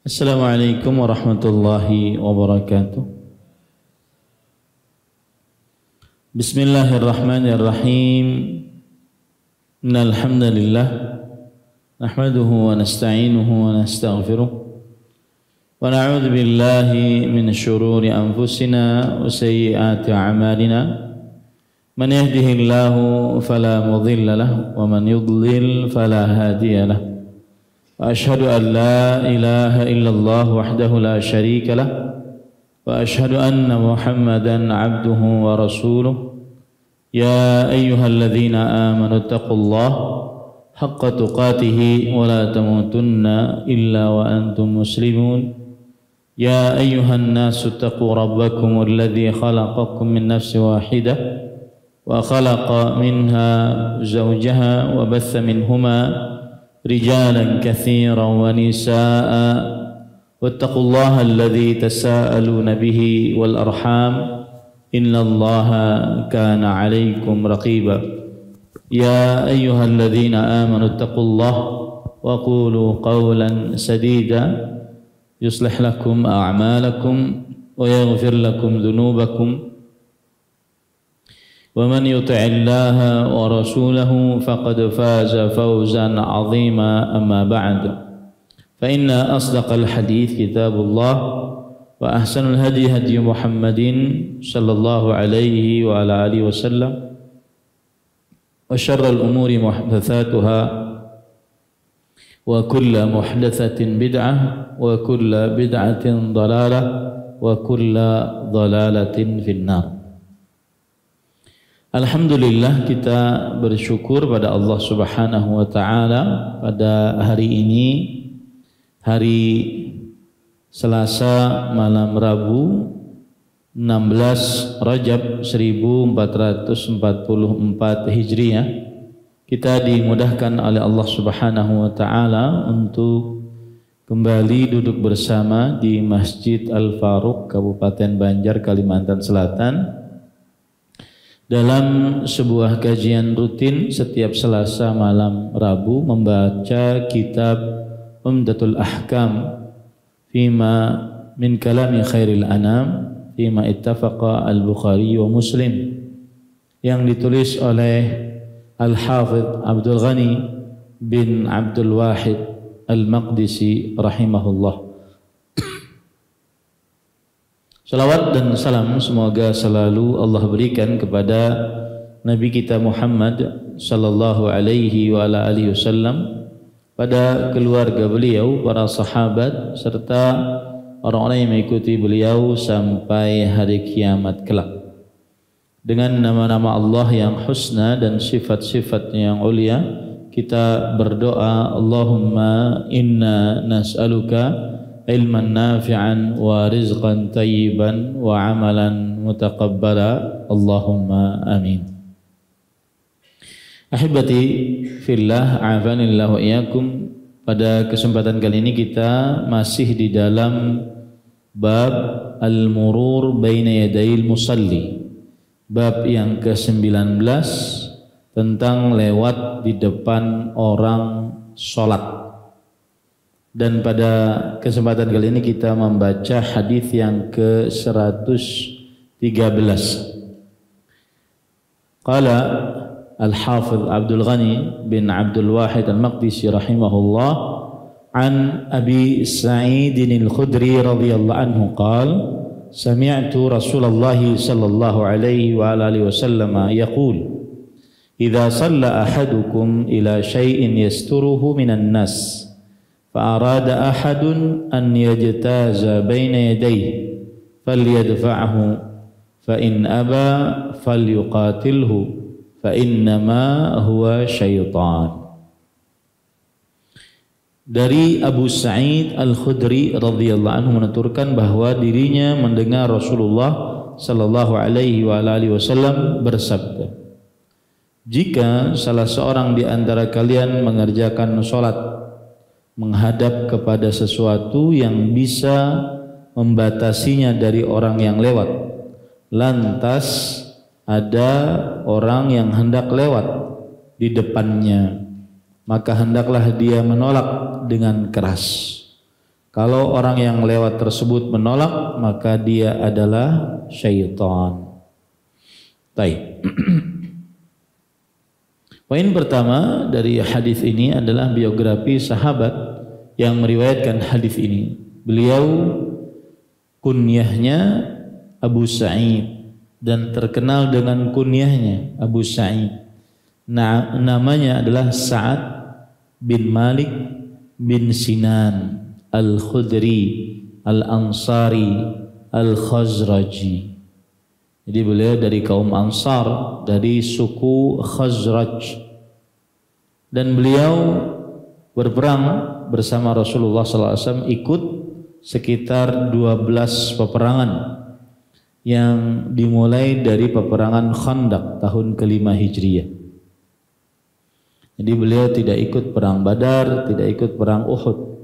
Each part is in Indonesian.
Assalamualaikum warahmatullahi wabarakatuh. Bismillahirrahmanirrahim. Innal hamdalillah nahmaduhu wa nasta'inuhu wa nastaghfiruh wa na'udzu billahi min shururi anfusina wa sayyiati a'malina. Man yahdihillahu fala mudilla lahu wa man yudlil fala hadiya lahu. وأشهد أن لا إله إلا الله وحده لا شريك له وأشهد أن محمدا عبده ورسوله يا أيها الذين آمنوا اتقوا الله حق تقاته ولا تموتن إلا وأنتم مسلمون يا أيها الناس اتقوا ربكم الذي خلقكم من نفس واحدة وخلق منها زوجها وبث منهما رجالا كثيرا ونساء واتقوا الله الذي تساءلون به والأرحام إن الله كان عليكم رقيبا يا أيها الذين آمنوا اتقوا الله وقولوا قولا سديدا يصلح لكم أعمالكم ويغفر لكم ذنوبكم ومن يطع الله ورسوله فقد فاز فوزا عظيما أما بعد فإن أصدق الحديث كتاب الله وأحسن الهدي هدي محمد صلى الله عليه وعلى آله وسلم وشر الأمور محدثاتها وكل محدثة بدعة وكل بدعة ضلالة وكل ضلالة في النار. Alhamdulillah, kita bersyukur pada Allah Subhanahu wa taala pada hari ini, hari Selasa malam Rabu 16 Rajab 1444 Hijriah. Kita dimudahkan oleh Allah Subhanahu wa taala untuk kembali duduk bersama di Masjid Al-Faruq, Kabupaten Banjar, Kalimantan Selatan, dalam sebuah kajian rutin setiap Selasa malam Rabu membaca kitab Umdatul Ahkam fima min kalami khairil anam fima ittafaqa al-Bukhari wa Muslim, yang ditulis oleh Al-Hafidh Abdul Ghani bin Abdul Wahid Al-Maqdisi rahimahullah. Salawat dan salam semoga selalu Allah berikan kepada Nabi kita Muhammad sallallahu alaihi wa ala alihi wasallam, pada keluarga beliau, para sahabat, serta orang-orang yang mengikuti beliau sampai hari kiamat kelak. Dengan nama-nama Allah yang husna dan sifat-sifatnya yang ulia, kita berdoa, Allahumma inna nas'aluka ilman nafi'an wa rizqan tayyiban wa amalan mutaqabbala, Allahumma amin. Ahibati fillah, a'afanillahu wa iyyakum. Pada kesempatan kali ini kita masih di dalam bab al-murur baina yadayil musalli, bab yang ke-19 tentang lewat di depan orang sholat. Dan pada kesempatan kali ini kita membaca hadis yang ke-113. Qala Al-Hafidh Abdul Ghani bin Abdul Wahid Al-Maqdisi rahimahullah an Abi Sa'id Al-Khudri radhiyallahu anhu qala sami'tu Rasulullah sallallahu alaihi wa alihi wasallam yaqul idza shalla ahadukum ila shay'in yasturuhu minan nas فأراد أحد أن يجتاز بين يديه فليدفعه فإن أبى فليقاتله فإنما هو شيطان. Dari Abu Sa'id Al-Khudri radhiyallahu anhu menuturkan bahwa dirinya mendengar Rasulullah sallallahu alaihi wa alihi wasallam bersabda, jika salah seorang di antara kalian mengerjakan salat menghadap kepada sesuatu yang bisa membatasinya dari orang yang lewat, lantas ada orang yang hendak lewat di depannya, maka hendaklah dia menolak dengan keras. Kalau orang yang lewat tersebut menolak, maka dia adalah syaitan. Baik. Poin pertama dari hadis ini adalah biografi sahabat yang meriwayatkan hadis ini. Beliau kunyahnya Abu Sa'id dan terkenal dengan kunyahnya Abu Sa'id. Namanya adalah Sa'ad bin Malik bin Sinan Al-Khudri Al-Ansari Al-Khazraji. Jadi beliau dari kaum Ansar, dari suku Khazraj, dan beliau berperang bersama Rasulullah SAW, ikut sekitar 12 peperangan yang dimulai dari peperangan Khandaq tahun ke-5 Hijriah. Jadi beliau tidak ikut perang Badar, tidak ikut perang Uhud,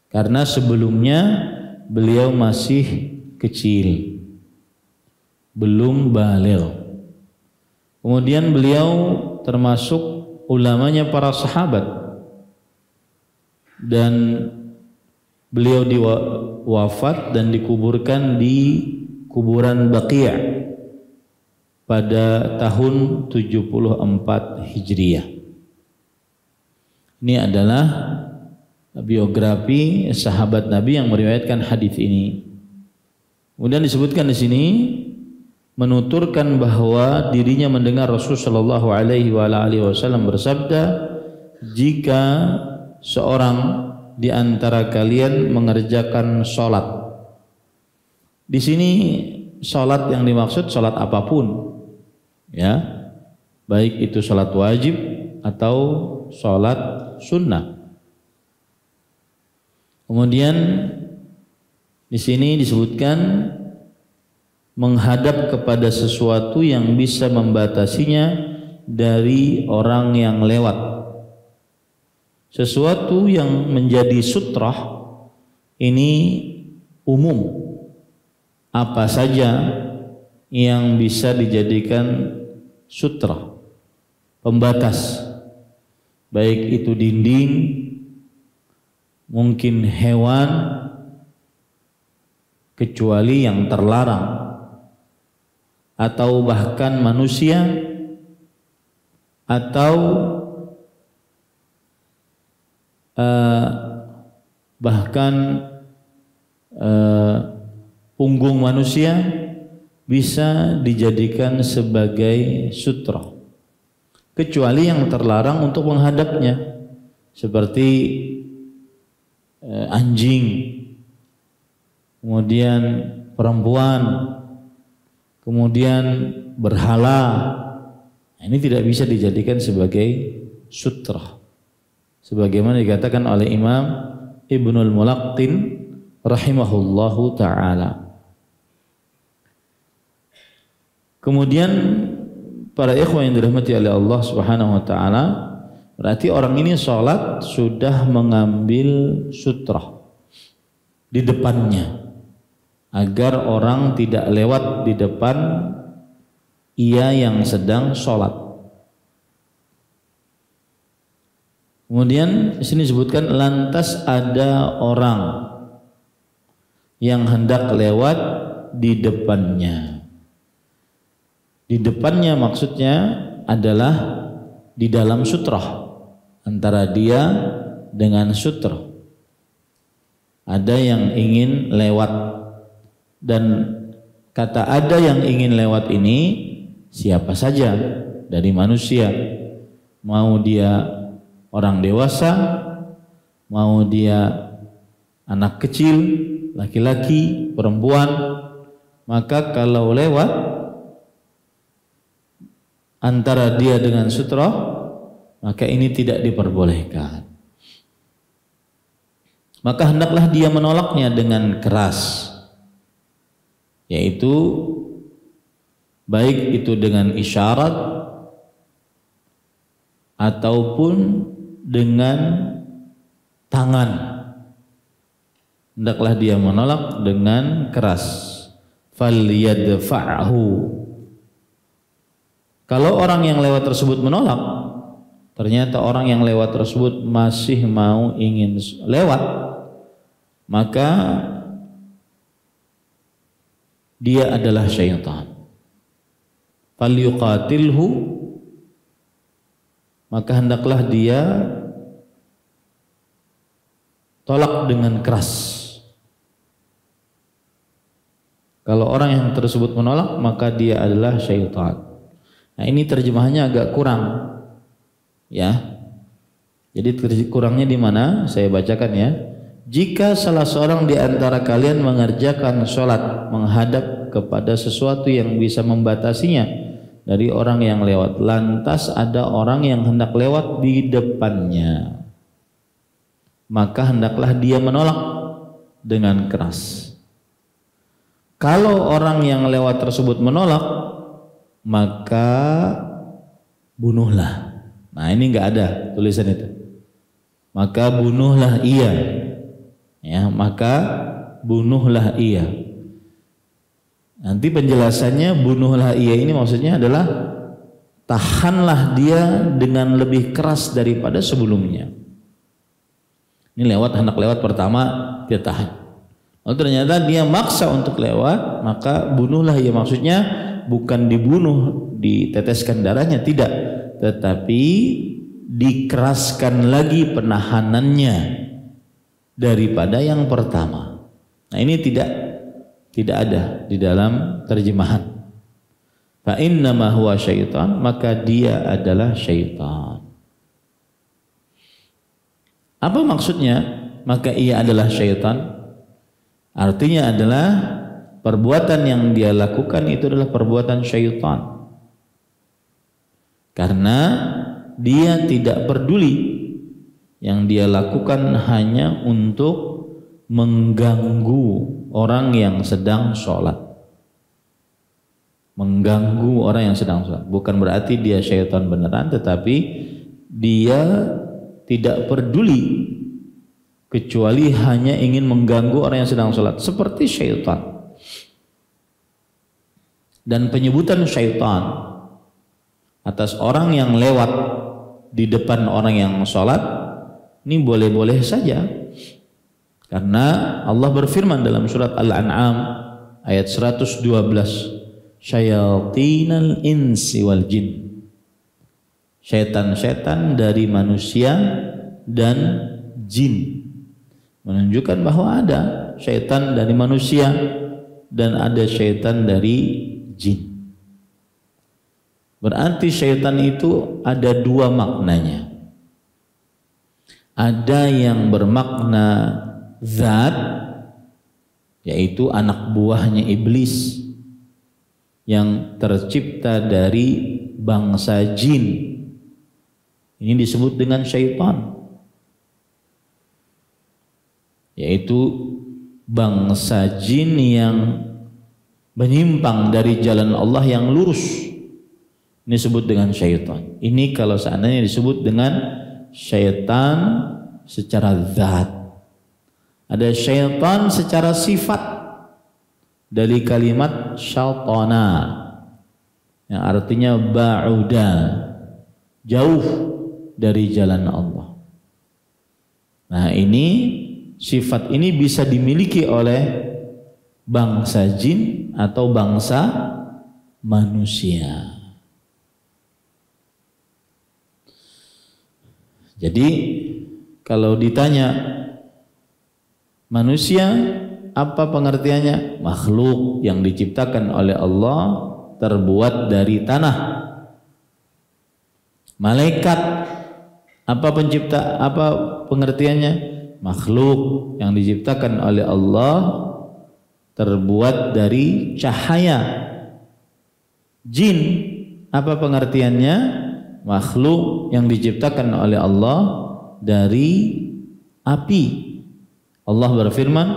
karena sebelumnya beliau masih kecil, belum baligh. Kemudian beliau termasuk ulamanya para sahabat, dan beliau wafat dan dikuburkan di kuburan Baqi' pada tahun 74 Hijriah. Ini adalah biografi sahabat Nabi yang meriwayatkan hadis ini. Kemudian disebutkan di sini menuturkan bahwa dirinya mendengar Rasulullah SAW bersabda, jika seorang di antara kalian mengerjakan sholat. Di sini sholat yang dimaksud sholat apapun, ya, baik itu sholat wajib atau sholat sunnah. Kemudian di sini disebutkan menghadap kepada sesuatu yang bisa membatasinya dari orang yang lewat. Sesuatu yang menjadi sutrah ini umum. Apa saja yang bisa dijadikan sutrah, pembatas, baik itu dinding, mungkin hewan, kecuali yang terlarang, atau bahkan manusia, atau bahkan punggung manusia bisa dijadikan sebagai sutra, kecuali yang terlarang untuk menghadapnya, seperti anjing, kemudian perempuan, kemudian berhala. Ini tidak bisa dijadikan sebagai sutra, sebagaimana dikatakan oleh Imam Ibnul Mulaqqin rahimahullahu ta'ala. Kemudian para ikhwan yang dirahmati oleh Allah Subhanahu wa ta'ala, berarti orang ini sholat sudah mengambil sutrah di depannya, agar orang tidak lewat di depan ia yang sedang sholat. Kemudian di sini disebutkan lantas ada orang yang hendak lewat di depannya. Di depannya maksudnya adalah di dalam sutrah, antara dia dengan sutrah. Ada yang ingin lewat, dan kata ada yang ingin lewat ini siapa saja dari manusia, mau dia orang dewasa, mau dia anak kecil, laki-laki, perempuan. Maka kalau lewat antara dia dengan sutra, maka ini tidak diperbolehkan. Maka hendaklah dia menolaknya dengan keras, yaitu baik itu dengan isyarat ataupun dengan tangan. Hendaklah dia menolak dengan keras. Falyadfa'hu. Kalau orang yang lewat tersebut menolak, ternyata orang yang lewat tersebut masih ingin lewat, maka dia adalah syaitan. Falyuqatilhu, maka hendaklah dia tolak dengan keras. Kalau orang yang tersebut menolak, maka dia adalah syaitan. Nah, ini terjemahannya agak kurang, ya. Jadi kurangnya di mana? Saya bacakan ya. Jika salah seorang di antara kalian mengerjakan sholat menghadap kepada sesuatu yang bisa membatasinya dari orang yang lewat, lantas ada orang yang hendak lewat di depannya, maka hendaklah dia menolak dengan keras. Kalau orang yang lewat tersebut menolak, maka bunuhlah. Nah, ini enggak ada tulisan itu. Maka bunuhlah ia. Ya, maka bunuhlah ia. Nanti penjelasannya bunuhlah ia ini maksudnya adalah tahanlah dia dengan lebih keras daripada sebelumnya. Ini hendak lewat pertama dia tahan. Kalau ternyata dia maksa untuk lewat, maka bunuhlah ia. Maksudnya bukan dibunuh, diteteskan darahnya, tidak, tetapi dikeraskan lagi penahanannya daripada yang pertama. Nah, ini tidak ada di dalam terjemahan. Fa innama huwa syaitan, maka dia adalah syaitan. Apa maksudnya? Maka ia adalah syaitan. Artinya adalah perbuatan yang dia lakukan itu adalah perbuatan syaitan. Karena dia tidak peduli, yang dia lakukan hanya untuk mengganggu orang yang sedang sholat. Mengganggu orang yang sedang sholat. Bukan berarti dia syaitan beneran, tetapi dia tidak peduli kecuali hanya ingin mengganggu orang yang sedang sholat, seperti syaitan. Dan penyebutan syaitan atas orang yang lewat di depan orang yang sholat ini boleh-boleh saja, karena Allah berfirman dalam surat Al-An'am ayat 112, syayatinal insi wal jin, syaitan-syaitan dari manusia dan jin. Menunjukkan bahwa ada syaitan dari manusia dan ada syaitan dari jin. Berarti syaitan itu ada dua maknanya. Ada yang bermakna zat, yaitu anak buahnya iblis yang tercipta dari bangsa jin. Ini disebut dengan syaitan, yaitu bangsa jin yang menyimpang dari jalan Allah yang lurus. Ini disebut dengan syaitan. Ini kalau seandainya disebut dengan syaitan secara zat. Ada syaitan secara sifat dari kalimat syaitana yang artinya ba'uda, jauh dari jalan Allah. Nah, ini sifat ini bisa dimiliki oleh bangsa jin atau bangsa manusia. Jadi kalau ditanya manusia apa pengertiannya? Makhluk yang diciptakan oleh Allah, terbuat dari tanah. Malaikat apa pengertiannya? Makhluk yang diciptakan oleh Allah, terbuat dari cahaya. Jin apa pengertiannya? Makhluk yang diciptakan oleh Allah dari api. Allah berfirman,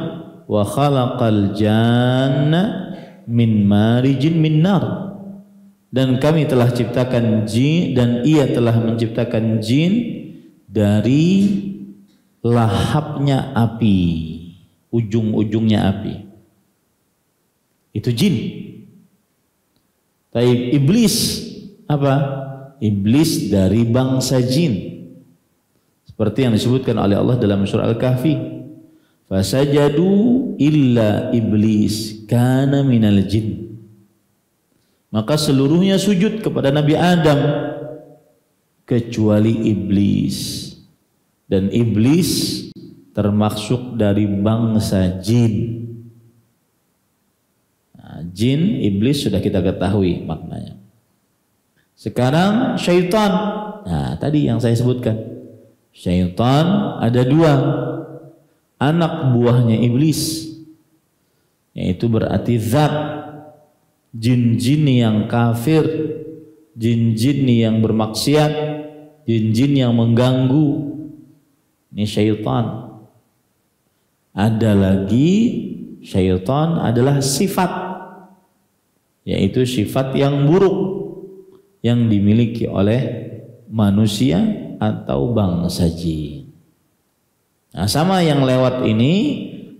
wa khalaqal janna min marijin min nar. Dan kami telah ciptakan jin, dan ia telah menciptakan jin dari lahapnya api, ujung-ujungnya api. Itu jin. Tapi iblis apa? Iblis dari bangsa jin. Seperti yang disebutkan oleh Allah dalam surah Al-Kahfi. Fasajadu illa iblis kana minal jin. Maka seluruhnya sujud kepada Nabi Adam kecuali iblis. Dan iblis termasuk dari bangsa jin. Nah, jin, iblis sudah kita ketahui maknanya. Sekarang syaitan. Nah, tadi yang saya sebutkan. Syaitan ada dua. Anak buahnya iblis, yaitu berarti zat, jin-jin yang kafir, jin-jin yang bermaksiat, jin-jin yang mengganggu. Ini syaitan. Ada lagi syaitan adalah sifat, yaitu sifat yang buruk yang dimiliki oleh manusia atau bangsa jin. Nah, sama yang lewat ini,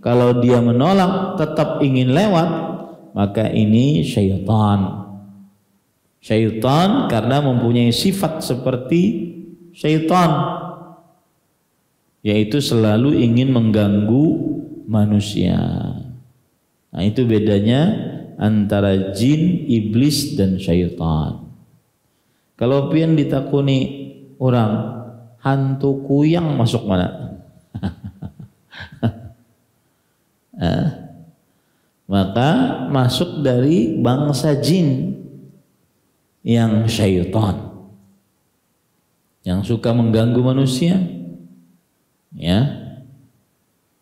kalau dia menolak tetap ingin lewat, maka ini syaitan. Syaitan karena mempunyai sifat seperti syaitan, yaitu selalu ingin mengganggu manusia. Nah, itu bedanya antara jin, iblis, dan syaitan. Kalau pian ditakuni orang, hantu kuyang masuk mana? Maka masuk dari bangsa jin yang syaitan, yang suka mengganggu manusia, ya,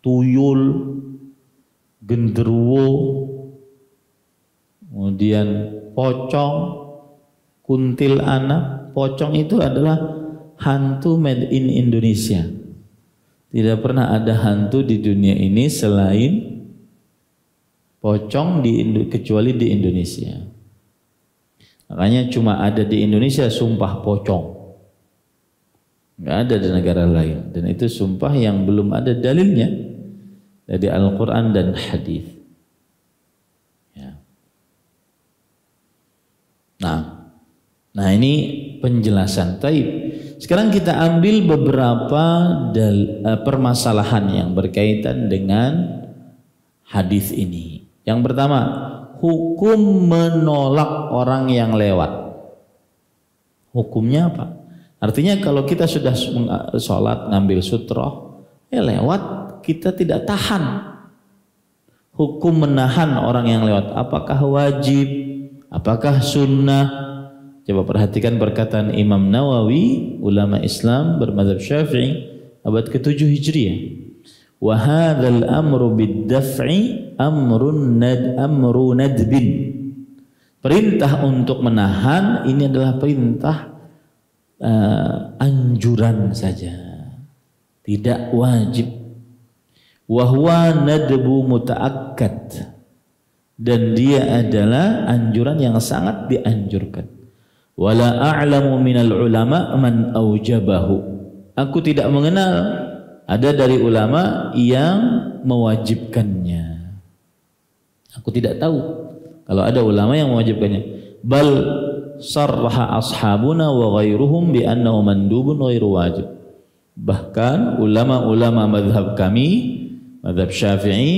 tuyul, genderuwo, kemudian pocong, kuntil anak. Pocong itu adalah hantu made in Indonesia. Tidak pernah ada hantu di dunia ini selain pocong kecuali di Indonesia. Makanya cuma ada di Indonesia sumpah pocong. Nggak ada di negara lain. Dan itu sumpah yang belum ada dalilnya dari Al-Quran dan hadis. Ya. Nah ini penjelasan. Taib. Sekarang kita ambil beberapa permasalahan yang berkaitan dengan hadis ini. Yang pertama, hukum menolak orang yang lewat. Hukumnya apa? Artinya kalau kita sudah sholat ngambil sutroh, ya lewat, kita tidak tahan. Hukum menahan orang yang lewat, apakah wajib? Apakah sunnah? Coba perhatikan perkataan Imam Nawawi, ulama Islam bermadzhab Syafi'i, abad ke-7 Hijriah. Wa hadzal amru bid-daf'i amru nadbin. Perintah untuk menahan ini adalah perintah anjuran saja, tidak wajib. Wa huwa nadbu mutaakkad, dan dia adalah anjuran yang sangat dianjurkan. Wala a'lamu minal ulama man aujabahu. Aku tidak mengenal ada dari ulama yang mewajibkannya. Aku tidak tahu kalau ada ulama yang mewajibkannya. Bal sarraha ashabuna wa ghairuhum bi annahu mandubun ghairu wajib. Bahkan ulama-ulama mazhab kami, mazhab Syafi'i,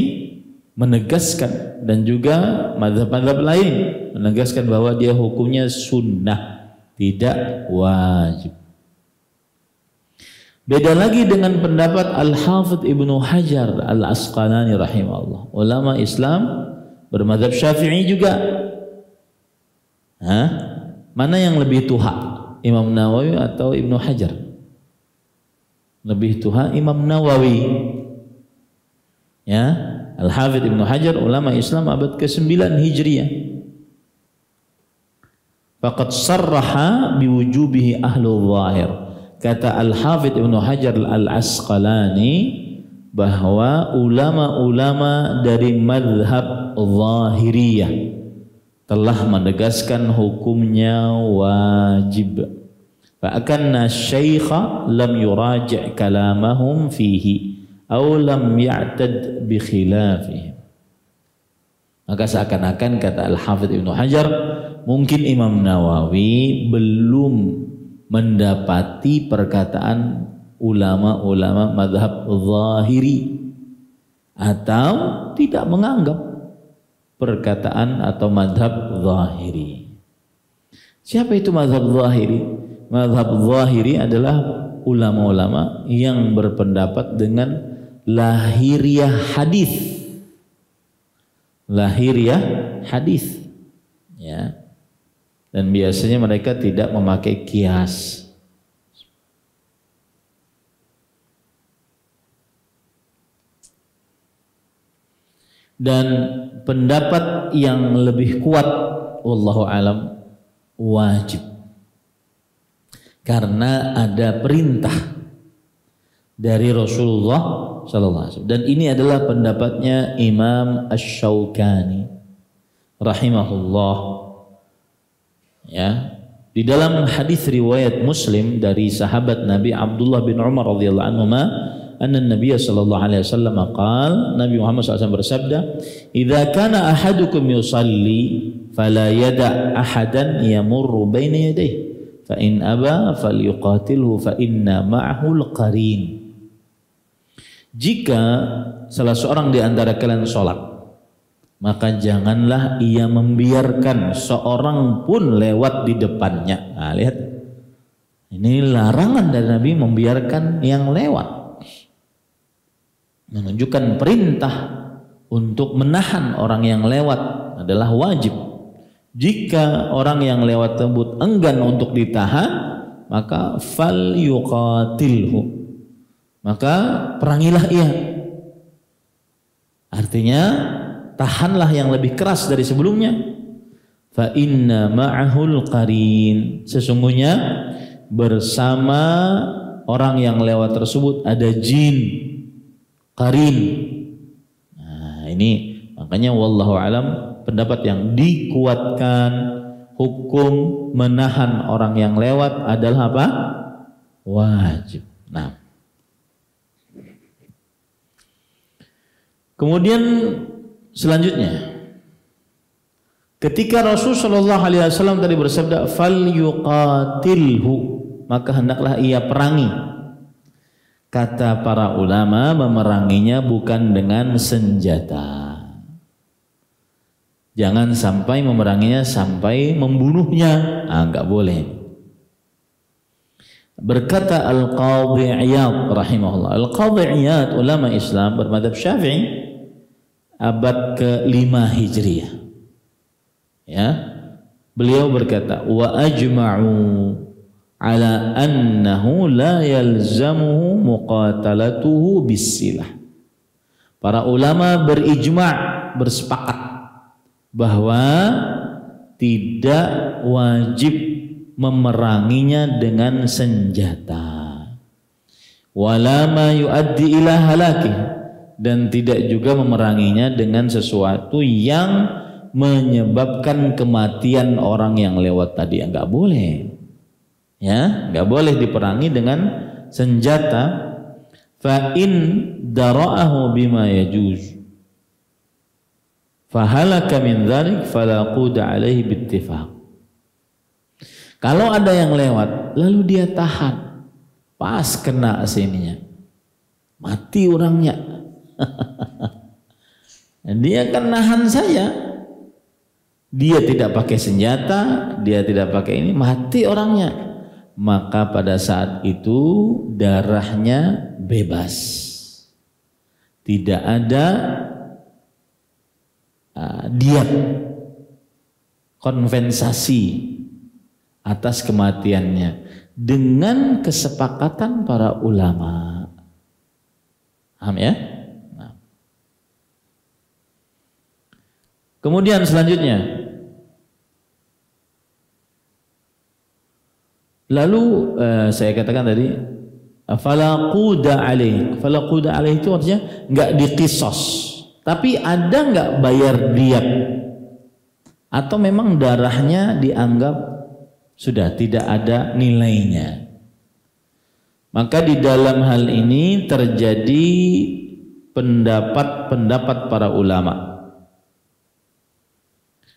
menegaskan, dan juga mazhab-mazhab lain menegaskan bahwa dia hukumnya sunnah, tidak wajib. Beda lagi dengan pendapat Al-Hafidh Ibnu Hajar Al-Asqalani rahimahullah, ulama Islam bermadzhab Syafi'i juga. Mana yang lebih tuha, Imam Nawawi atau Ibnu Hajar? Lebih tuha Imam Nawawi. Ya, Al-Hafidh Ibnu Hajar ulama Islam abad ke-9 Hijriah. Faqad sarraha biwujubihi ahlul zahir. Kata Al-Hafidh Ibnu Hajar Al-Asqalani bahwa ulama-ulama dari madhab zahiriyah telah menegaskan hukumnya wajib. Fa'akanna syaikha lam yuraji' kalamahum fihi aw lam ya'tad bi khilafihim. Maka seakan-akan kata Al-Hafidh Ibnu Hajar, mungkin Imam Nawawi belum mendapati perkataan ulama-ulama madhab zahiri atau tidak menganggap perkataan atau madhab zahiri. Siapa itu madhab zahiri? Madhab zahiri adalah ulama-ulama yang berpendapat dengan lahiriah hadis. Lahiriah hadis, ya. Dan biasanya mereka tidak memakai kias. Dan pendapat yang lebih kuat, wallahu alam, wajib. Karena ada perintah dari Rasulullah sallallahu alaihi wasallam. Dan ini adalah pendapatnya Imam Asy-Syaukani rahimahullah. Ya, di dalam hadis riwayat Muslim dari sahabat Nabi Abdullah bin Umar radhiyallahu anhuma, anna Nabi sallallahu alaihi wasallam qaal, Nabi Muhammad SAW bersabda, "Idza kana ahadukum yusalli fala yada' ahadan yamurru baina yadayhi, fa in aba falyuqatilhu fa inna ma'ahu al-qarin." Jika salah seorang di antara kalian sholat, maka janganlah ia membiarkan seorang pun lewat di depannya. Nah, lihat, ini larangan dari Nabi membiarkan yang lewat, menunjukkan perintah untuk menahan orang yang lewat adalah wajib. Jika orang yang lewat tersebut enggan untuk ditahan, maka fal yuqatilhu, maka perangilah ia. Artinya tahanlah yang lebih keras dari sebelumnya. Fa inna ma'ahul qarin, sesungguhnya bersama orang yang lewat tersebut ada jin qarin. Nah, ini makanya wallahu alam pendapat yang dikuatkan hukum menahan orang yang lewat adalah apa? Wajib. Nah, kemudian selanjutnya, ketika Rasul Shallallahu Alaihi Wasallam tadi bersabda, "Fal yuqatilhu," maka hendaklah ia perangi. Kata para ulama, memeranginya bukan dengan senjata. Jangan sampai memeranginya sampai membunuhnya, enggak boleh. Berkata Al-Qadhi Iyad rahimahullah, Al-Qadhi Iyad ulama Islam bermadzhab Syafi'i, abad ke-5 Hijriah. Ya, beliau berkata, wa ajma'u ala annahu la yalzamuhu muqatalatuhu bisilah. Para ulama berijma', bersepakat bahwa tidak wajib memeranginya dengan senjata. Wala ma yuaddi ila halakih, dan tidak juga memeranginya dengan sesuatu yang menyebabkan kematian orang yang lewat tadi. Enggak boleh. Ya, enggak boleh diperangi dengan senjata. Fa in dara'ahu bima yajuz fa halaka min dzalik fala quda alaihi bittifaq. Kalau ada yang lewat lalu dia tahan, pas kena sininya, mati orangnya. Dia kan nahan saya, dia tidak pakai senjata, dia tidak pakai ini, mati orangnya. Maka pada saat itu darahnya bebas, tidak ada diat, kompensasi atas kematiannya, dengan kesepakatan para ulama. Paham ya? Nah. Kemudian selanjutnya, lalu saya katakan tadi, fala quda alaih. Fala quda alaih itu artinya enggak diqisos, tapi ada enggak bayar diat, atau memang darahnya dianggap sudah tidak ada nilainya. Maka di dalam hal ini terjadi pendapat para ulama.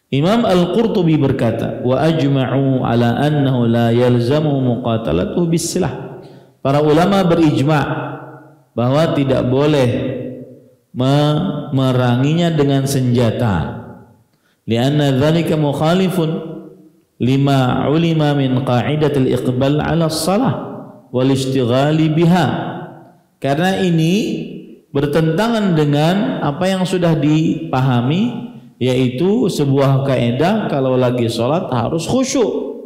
Imam Al-Qurtubi berkata, wa ajma'u ala annahu la yalzamu muqatalatuhu bisilah. Para ulama berijma' bahwa tidak boleh memeranginya dengan senjata. Lianna dzalika mukhalifun lima ulima min qa'idatil iqbal 'ala shalah wal ishtighali biha. Karena ini bertentangan dengan apa yang sudah dipahami, yaitu sebuah kaidah kalau lagi sholat harus khusyuk,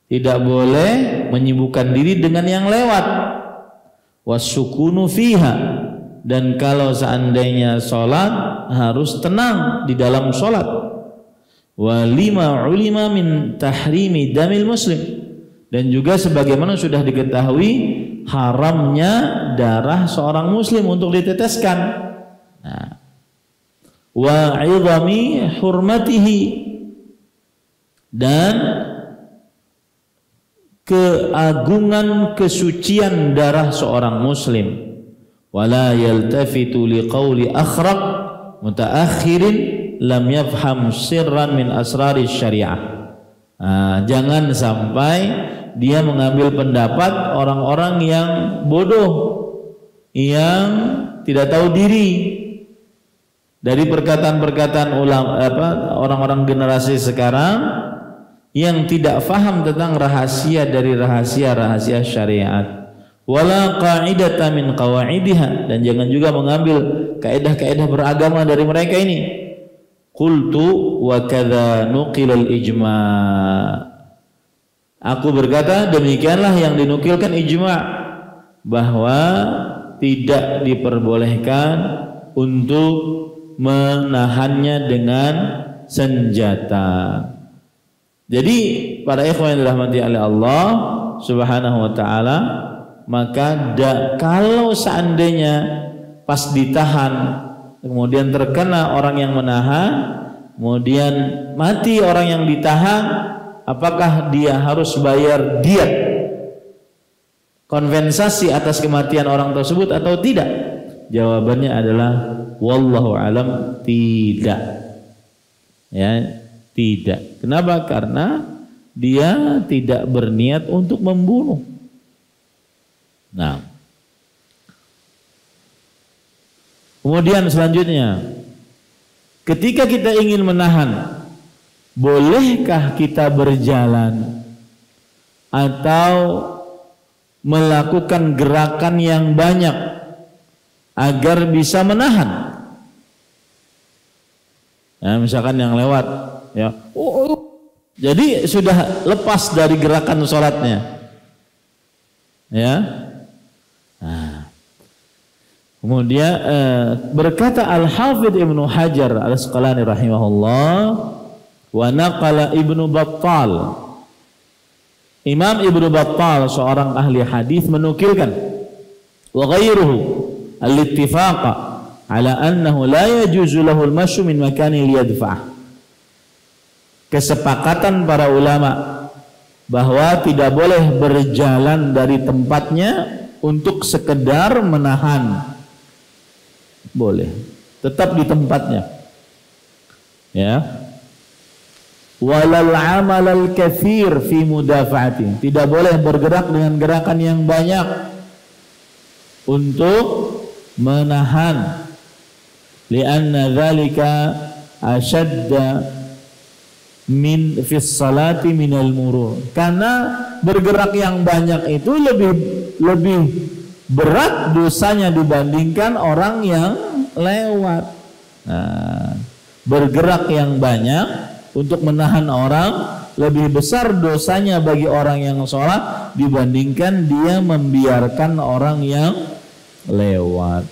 tidak boleh menyibukkan diri dengan yang lewat, wasyukunu fiha, dan kalau seandainya sholat harus tenang di dalam sholat. Wa lima ulima min tahrimi damil muslim, dan juga sebagaimana sudah diketahui haramnya darah seorang muslim untuk diteteskan. Nah, wa 'idhami hurmatihi, dan keagungan kesucian darah seorang muslim. Wala yaltafitu liqauli akhraq mutaakhirin lam yafham sirran min asrari syariah. Jangan sampai dia mengambil pendapat orang-orang yang bodoh, yang tidak tahu diri dari perkataan-perkataan ulama, orang-orang generasi sekarang yang tidak faham tentang rahasia dari rahasia-rahasia syariat. Wala qa'idata min qawaidiha, dan jangan juga mengambil kaidah-kaidah beragama dari mereka ini. Qultu wa kadza nuqilal ijma'. Aku berkata demikianlah yang dinukilkan ijma', bahwa tidak diperbolehkan untuk menahannya dengan senjata. Jadi para ikhwan yang dirahmati oleh Allah Subhanahu wa taala, maka kalau seandainya pas ditahan kemudian terkena orang yang menahan, kemudian mati orang yang ditahan, apakah dia harus bayar diat, kompensasi atas kematian orang tersebut atau tidak? Jawabannya adalah wallahu alam, tidak. Ya, tidak. Kenapa? Karena dia tidak berniat untuk membunuh. Nah, kemudian selanjutnya, ketika kita ingin menahan, bolehkah kita berjalan atau melakukan gerakan yang banyak agar bisa menahan? Nah, misalkan yang lewat, ya, jadi sudah lepas dari gerakan sholatnya, ya. Nah, kemudian berkata Al-Hafidh Ibnu Hajar Al-Asqalani rahimahullah, wa naqala Ibnu Battal, Imam Ibnu Battal seorang ahli hadis menukilkan, wa ghairuhu al-ittifaqa ala annahu la yajuzu lahu al-masyu min makanin liyadfa'ah. Kesepakatan para ulama bahwa tidak boleh berjalan dari tempatnya untuk sekedar menahan. Boleh, tetap di tempatnya, ya. Walal amal al katsir fi mudafa'atin, tidak boleh bergerak dengan gerakan yang banyak untuk menahan. Lianna dzalika ashadda min fis salati minal murur, karena bergerak yang banyak itu lebih berat dosanya dibandingkan orang yang lewat. Nah, bergerak yang banyak untuk menahan orang lebih besar dosanya bagi orang yang sholat dibandingkan dia membiarkan orang yang lewat.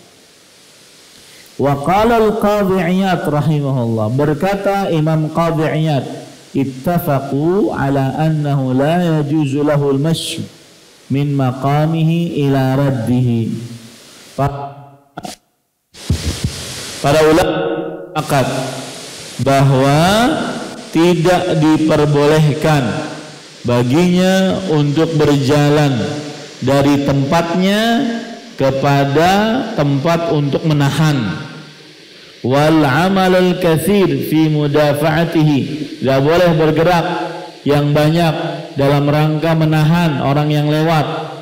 Wa qala al-Qadhi Iyad rahimahullah, berkata Imam Qadhi Iyad, ittafaqu ala annahu la yajuzu lahu al-mashy min maqamihi ila raddihi. Para ulama sepakat bahwa tidak diperbolehkan baginya untuk berjalan dari tempatnya kepada tempat untuk menahan. Wal amal al katsir fi mudafa'atihi, tidak boleh bergerak yang banyak dalam rangka menahan orang yang lewat.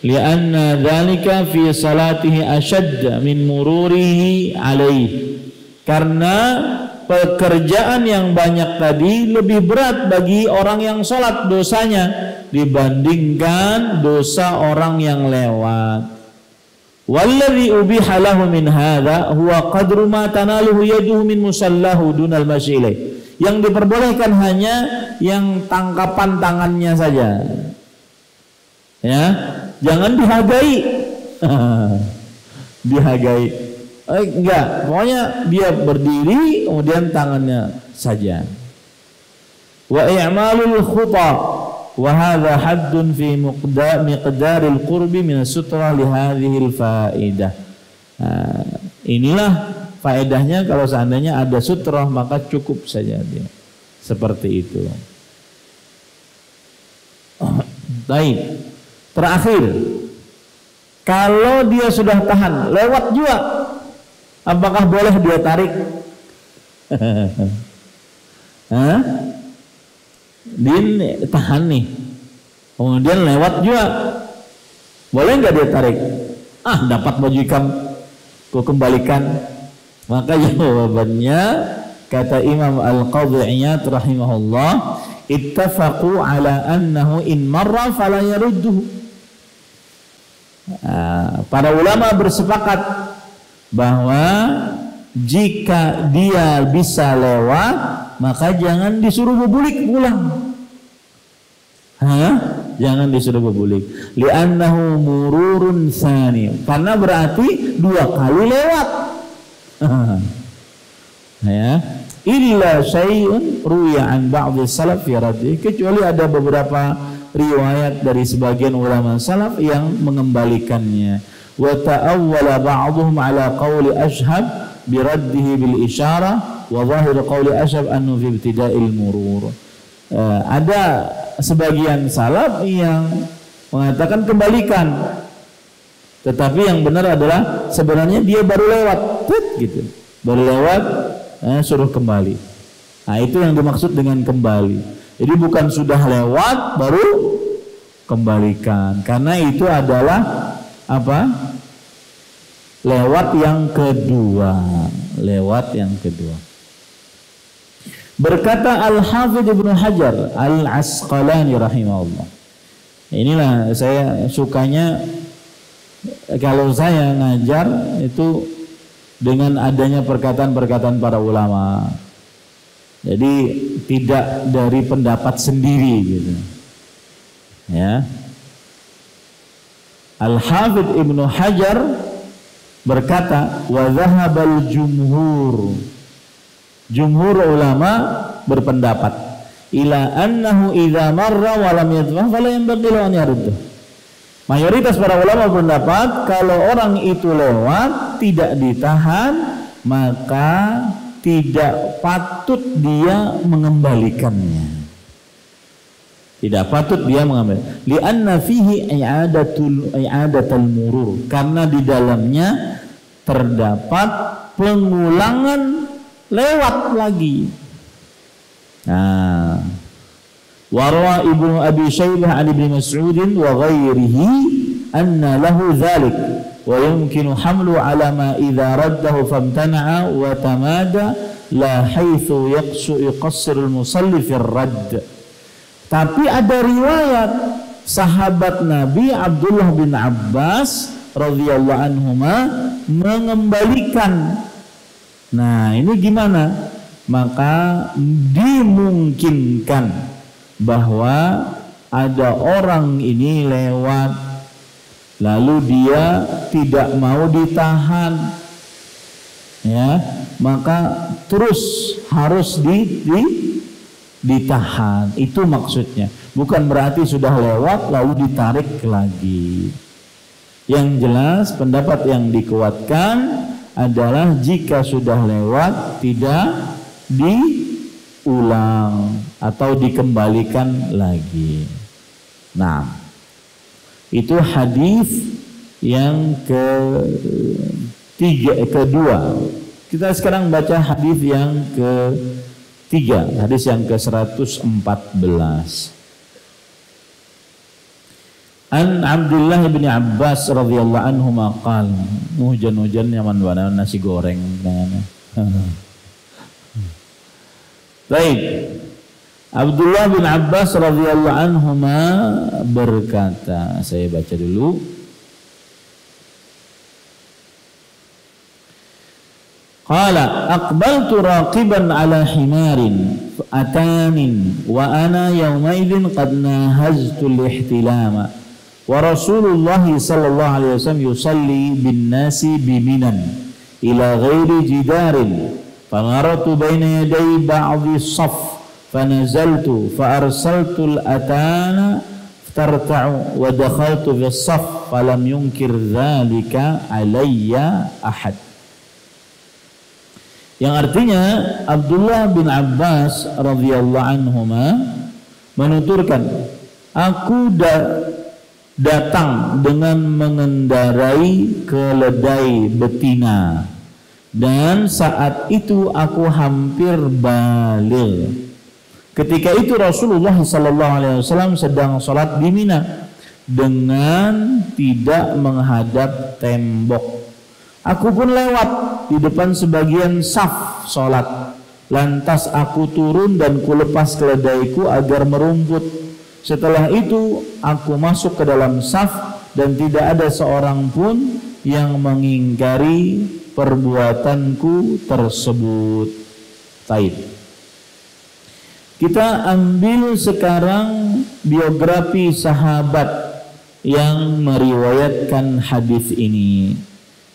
li'anna dzalika fi salatihi ashadd min mururihi alaihi, karena pekerjaan yang banyak tadi lebih berat bagi orang yang sholat dosanya dibandingkan dosa orang yang lewat. Walladzi ubiha lahu min hadza huwa qadru ma tanaluhu yaduhu min musallahu dunal masyi ilaih. Yang diperbolehkan hanya yang tangkapan tangannya saja. Ya, jangan dihargai. Dihargai. Enggak, pokoknya dia berdiri kemudian tangannya saja. Wa i'malul khuta wa hadha haddun fi miqdaril qurbi min sutra li hadhil faidah. Inilah faedahnya kalau seandainya ada sutra maka cukup saja dia. Seperti itu. Baik. Terakhir, kalau dia sudah tahan lewat juga, apakah boleh dia tarik? Din tahan nih, kemudian lewat juga, boleh nggak dia tarik? Dapat baju ikam, ku kembalikan. Maka jawabannya kata Imam Al-Qadhi Iyad rahimahullah, ittafaqu ala annahu in marra fala yarudduhu. Para ulama bersepakat bahwa jika dia bisa lewat maka jangan disuruh berbulik pulang. Jangan disuruh berbulik. Li'annahu mururun tsani, karena berarti dua kali lewat. Ya, illa syai'un ruya an ba'dhi salaf fi radhi, kecuali ada beberapa riwayat dari sebagian ulama salaf yang mengembalikannya. Wa ta'awwala ba'dhum ala qawli Ashhab bi raddihi bil isyarah wa zahir qawli Ashhab annu fi ibtida'il murur. Ada sebagian salaf yang mengatakan kembalikan, tetapi yang benar adalah sebenarnya dia baru lewat, gitu. Baru lewat, suruh kembali. Itu yang dimaksud dengan kembali. Jadi bukan sudah lewat baru kembalikan, karena itu adalah apa? Lewat yang kedua. Berkata Al-Hafidz Ibnu Hajar Al-Asqalani rahimahullah. Inilah saya sukanya kalau saya ngajar itu dengan adanya perkataan-perkataan para ulama. Jadi tidak dari pendapat sendiri gitu. Ya. Al-Hafidz Ibnu Hajar berkata, wa dhahabal jumhur. Jumhur ulama berpendapat ila annahu idza marra wa lam yadfah fala yanbaghi an yaruddah. Mayoritas para ulama berpendapat kalau orang itu lewat tidak ditahan maka tidak patut dia mengembalikannya. Tidak patut dia mengambil. Li'anna fihi i'adatul murur, karena di dalamnya terdapat pengulangan lewat lagi. Warwa Ibnu Abi Syaibah an Ibnu Mas'ud wa ghairihi anna lahu dzalik wa yumkinu hamlu ala ma idza raddahu famtana'a wa tamada la haitsu yuqassir al-musalli fi ar-radd. Tapi ada riwayat sahabat Nabi Abdullah bin Abbas radhiyallahu anhuma mengembalikan. Nah, ini gimana? Maka dimungkinkan bahwa ada orang ini lewat lalu dia tidak mau ditahan, ya, maka terus harus ditahan. Itu maksudnya. Bukan berarti sudah lewat lalu ditarik lagi. Yang jelas pendapat yang dikuatkan adalah jika sudah lewat tidak diulang atau dikembalikan lagi. Nah, itu hadis yang kedua. Kita sekarang baca hadis yang ketiga, hadis yang ke-114. An Abdullah bin Abbas radhiyallahu anhu maqal, hujan-hujan nyaman banget nasi goreng dengan. Baik. Abdullah bin Abbas radhiyallahu anhu berkata, saya baca dulu. Qala aqbaltu raqiban ala himarin atanin wa ana yawmaidin qad nahaztu al-ihtilama wa Rasulullah sallallahu alaihi wasallam yusalli bin nasi biminan ila ghairi jidarin fanaratu baina yaday ba'dhi as-saff fanazaltu fa arsaltu al-atana tarta'u wa dakhaltu fi as-saff falam yunkir dhalika alayya ahad. Yang artinya Abdullah bin Abbas radhiyallahu anhuma menuturkan, aku datang dengan mengendarai keledai betina dan saat itu aku hampir baligh. Ketika itu Rasulullah sallallahu alaihi wasallam sedang sholat di Mina dengan tidak menghadap tembok. Aku pun lewat di depan sebagian saf sholat. Lantas aku turun dan kulepas keledaiku agar merumput. Setelah itu aku masuk ke dalam saf dan tidak ada seorang pun yang mengingkari perbuatanku tersebut. Taib. Kita ambil sekarang biografi sahabat yang meriwayatkan hadis ini.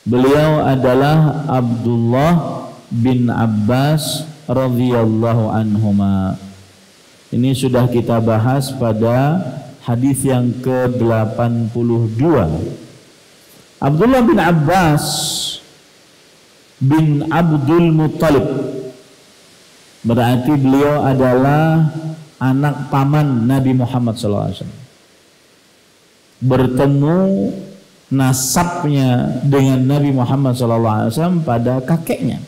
Beliau adalah Abdullah bin Abbas radhiyallahu anhuma. Ini sudah kita bahas pada hadis yang ke-82. Abdullah bin Abbas bin Abdul Muttalib, berarti beliau adalah anak paman Nabi Muhammad SAW. Bertemu nasabnya dengan Nabi Muhammad SAW pada kakeknya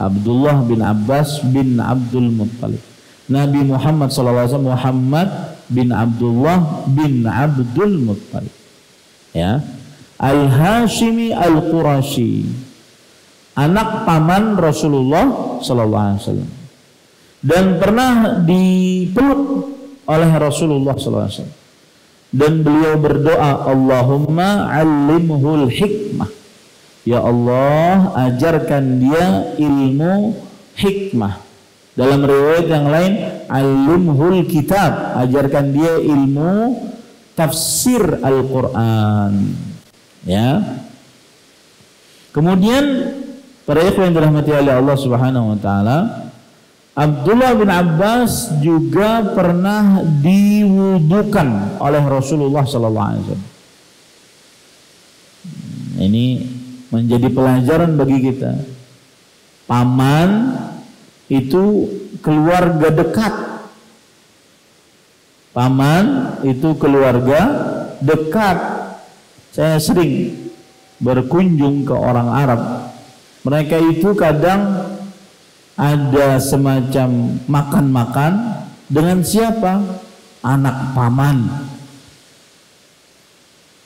Abdullah bin Abbas bin Abdul Muttalib. Nabi Muhammad SAW Muhammad bin Abdullah bin Abdul Muttalib, ya, Al-Hashimi Al-Qurashi, anak paman Rasulullah SAW, dan pernah dipeluk oleh Rasulullah SAW. Dan beliau berdoa, Allahumma alimhul hikmah, ya Allah ajarkan dia ilmu hikmah. Dalam riwayat yang lain, alimhul kitab, ajarkan dia ilmu tafsir Al-Quran, ya. Kemudian para ikhwan yang dirahmati oleh Allah Subhanahu wa taala, Abdullah bin Abbas juga pernah diwudukan oleh Rasulullah SAW. Ini menjadi pelajaran bagi kita. Paman itu keluarga dekat. Paman itu keluarga dekat. Saya sering berkunjung ke orang Arab. Mereka itu kadang ada semacam makan-makan dengan siapa? Anak paman.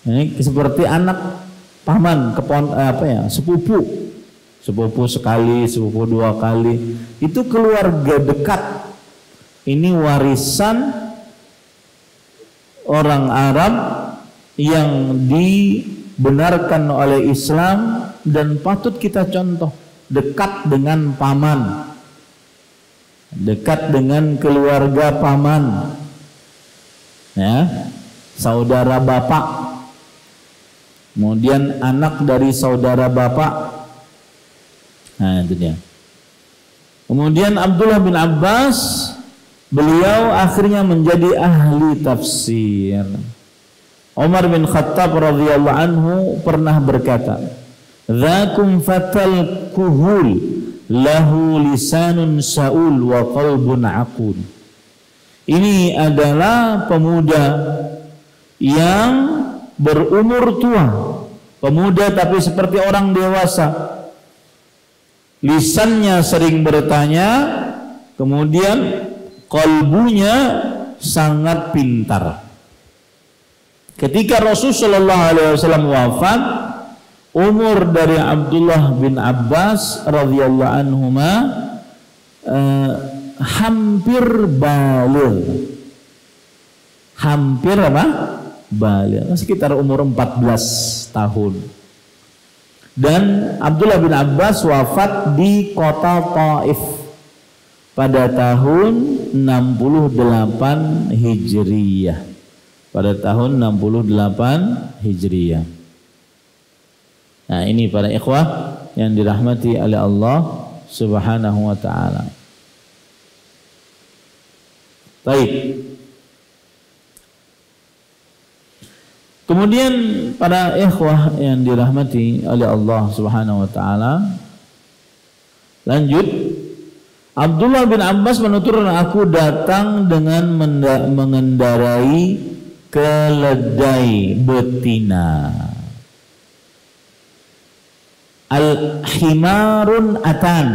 Ini seperti anak paman, sepupu. Sepupu sekali, sepupu dua kali. Itu keluarga dekat. Ini warisan orang Arab yang dibenarkan oleh Islam dan patut kita contoh. Dekat dengan paman, dekat dengan keluarga paman, ya, saudara bapak, kemudian anak dari saudara bapak. Nah, itu dia. Kemudian Abdullah bin Abbas, beliau akhirnya menjadi ahli tafsir. Umar bin Khattab radhiyallahu anhu pernah berkata, Dzakum fatal kuhul lahu lisanun saul wa qalbun aqul. Ini adalah pemuda yang berumur tua, pemuda tapi seperti orang dewasa. Lisannya sering bertanya, kemudian kalbunya sangat pintar. Ketika Rasulullah SAW wafat, umur dari Abdullah bin Abbas radhiyallahu anhuma hampir baligh. Hampir apa? Baligh. Sekitar umur 14 tahun. Dan Abdullah bin Abbas wafat di kota Taif pada tahun 68 Hijriyah. Pada tahun 68 Hijriyah. Nah, ini para ikhwah yang dirahmati oleh Allah Subhanahu wa taala. Baik. Kemudian para ikhwah yang dirahmati oleh Allah Subhanahu wa taala, lanjut, Abdullah bin Abbas menuturkan, aku datang dengan mengendarai keledai betina. Al-himarun atan,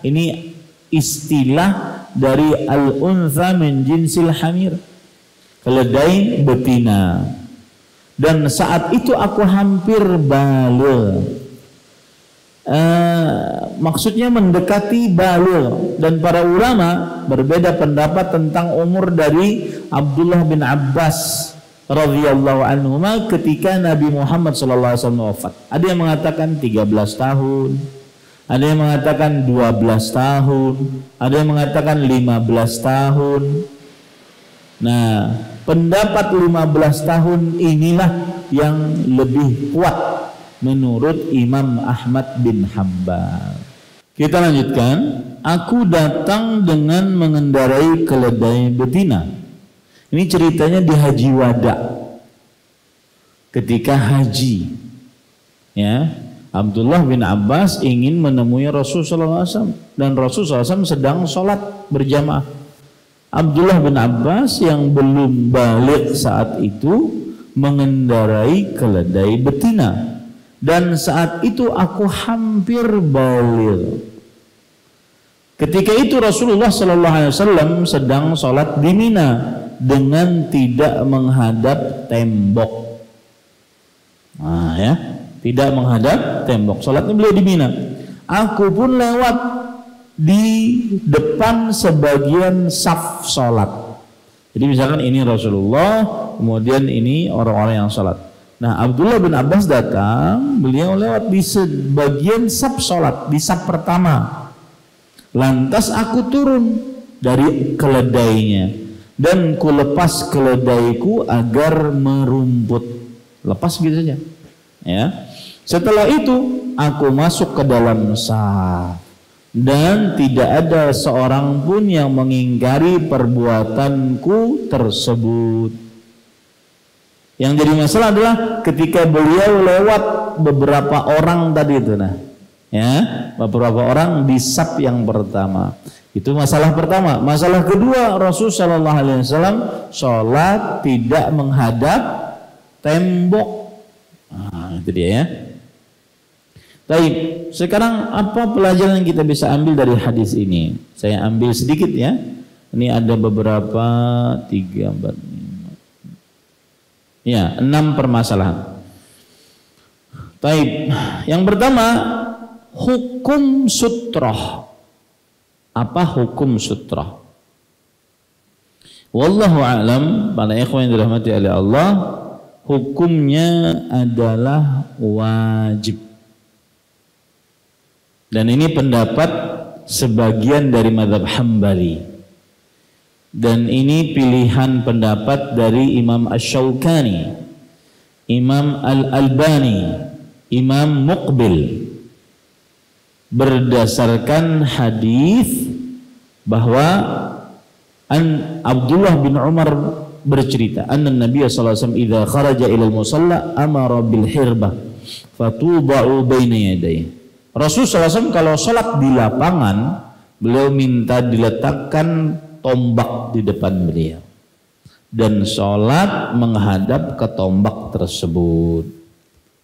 ini istilah dari al-untha min jinsil hamir, keledai betina. Dan saat itu aku hampir baligh, maksudnya mendekati baligh. Dan para ulama berbeda pendapat tentang umur dari Abdullah bin Abbas radhiyallahu anhu ketika Nabi Muhammad SAW wafat. Ada yang mengatakan 13 tahun, ada yang mengatakan 12 tahun, ada yang mengatakan 15 tahun. Nah, pendapat 15 tahun inilah yang lebih kuat menurut Imam Ahmad bin Hanbal. Kita lanjutkan. Aku datang dengan mengendarai keledai betina. Ini ceritanya di Haji Wada. Ketika haji, ya, Abdullah bin Abbas ingin menemui Rasulullah SAW dan Rasulullah SAW sedang sholat berjamaah. Abdullah bin Abbas yang belum balik saat itu mengendarai keledai betina, dan saat itu aku hampir balik. Ketika itu Rasulullah SAW sedang sholat di Mina dengan tidak menghadap tembok. Nah, ya, tidak menghadap tembok. Sholatnya beliau di Mina. Aku pun lewat di depan sebagian saf sholat. Jadi misalkan ini Rasulullah, kemudian ini orang-orang yang sholat. Nah, Abdullah bin Abbas datang, beliau lewat di sebagian saf sholat, di saf pertama. Lantas aku turun dari keledainya dan ku lepas keledaiku agar merumput. Lepas gitu saja. Ya. Setelah itu aku masuk ke dalam saf. Dan tidak ada seorang pun yang mengingkari perbuatanku tersebut. Yang jadi masalah adalah ketika beliau lewat beberapa orang tadi itu, nah, ya, beberapa orang di saf yang pertama. Itu masalah pertama. Masalah kedua, Rasulullah SAW sholat tidak menghadap tembok. Nah, itu dia ya. Baik, sekarang apa pelajaran yang kita bisa ambil dari hadis ini? Saya ambil sedikit ya. Ini ada beberapa 3, 4, 5. Ya, 6 permasalahan. Baik, yang pertama hukum sutroh. Apa hukum sutroh? Wallahu a'lam, para ikhwan yang dirahmati oleh Allah, hukumnya adalah wajib. Dan ini pendapat sebagian dari mazhab Hambali. Dan ini pilihan pendapat dari Imam Asy-Syaukani, Imam Al-Albani, Imam Muqbil, berdasarkan hadis bahwa Abdullah bin Umar bercerita, anna Nabi sallallahu alaihi wasallam idza kharaja ila al-musalla amara bil hirbah fatudau baina yadayhi. Rasulullah SAW kalau sholat di lapangan, beliau minta diletakkan tombak di depan beliau dan sholat menghadap ke tombak tersebut.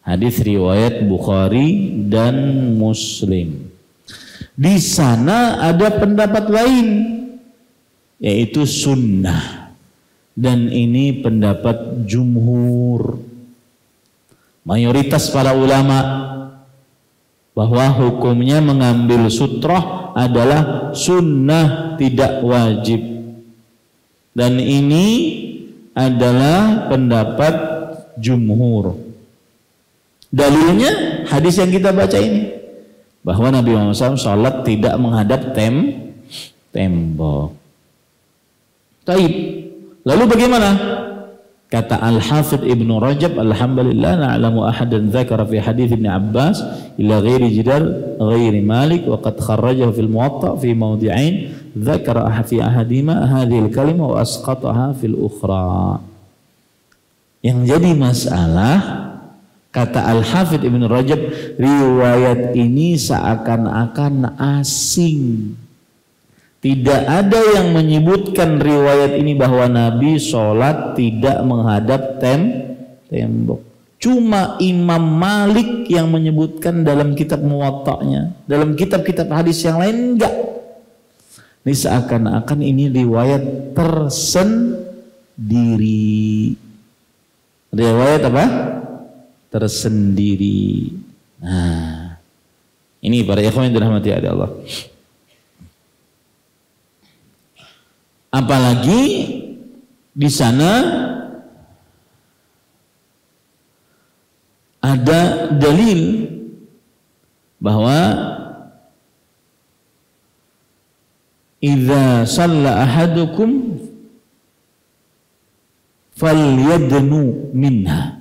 Hadis riwayat Bukhari dan Muslim. Di sana ada pendapat lain, yaitu sunnah. Dan ini pendapat jumhur, mayoritas para ulama, bahwa hukumnya mengambil sutrah adalah sunnah, tidak wajib. Dan ini adalah pendapat jumhur. Dalilnya hadis yang kita baca ini, bahwa Nabi Muhammad SAW sholat tidak menghadap tembok. Taib. Lalu bagaimana? Kata Al-Hafidh Ibnu Rajab, alhamdulillah na'lamu ahadan dzakara fi hadits Ibnu Abbas ila ghairi jidal ghairi Malik wa qad kharrajahu fil Muwatta fi mawdi'ain dzakara fi ahadima hadhihi al-kalimah wa asqataha fil ukhra. Yang jadi masalah, kata Al-Hafidh Ibnu Rajab, riwayat ini seakan-akan asing. Tidak ada yang menyebutkan riwayat ini bahwa Nabi sholat tidak menghadap tembok. Cuma Imam Malik yang menyebutkan dalam kitab Muwatta'nya. Dalam kitab-kitab hadis yang lain enggak. Ini seakan-akan ini riwayat tersendiri. Riwayat apa? Tersendiri. Nah, ini para ikhwan yang dirahmati oleh Allah. Apalagi di sana ada dalil bahwa idza shalla ahadukum falyadnu minha.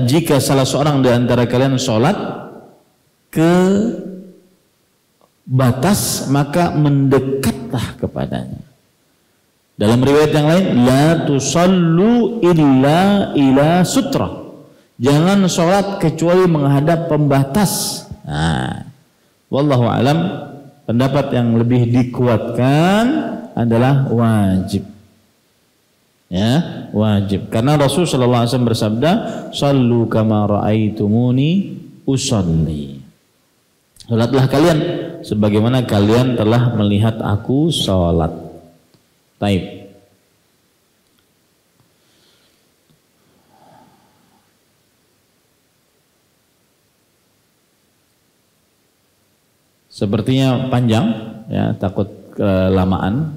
Jika salah seorang di antara kalian sholat ke batas, maka mendekatlah kepadanya. Dalam riwayat yang lain, la tusallu illa ila sutra. Jangan sholat kecuali menghadap pembatas. Nah, wallahu alam, pendapat yang lebih dikuatkan adalah wajib. Ya, wajib. Karena Rasul sallallahu alaihi wasallam bersabda, "Shallu kama ra'aitumuni usolli." Salatlah kalian sebagaimana kalian telah melihat aku sholat. Taib. Sepertinya panjang, ya, takut kelamaan.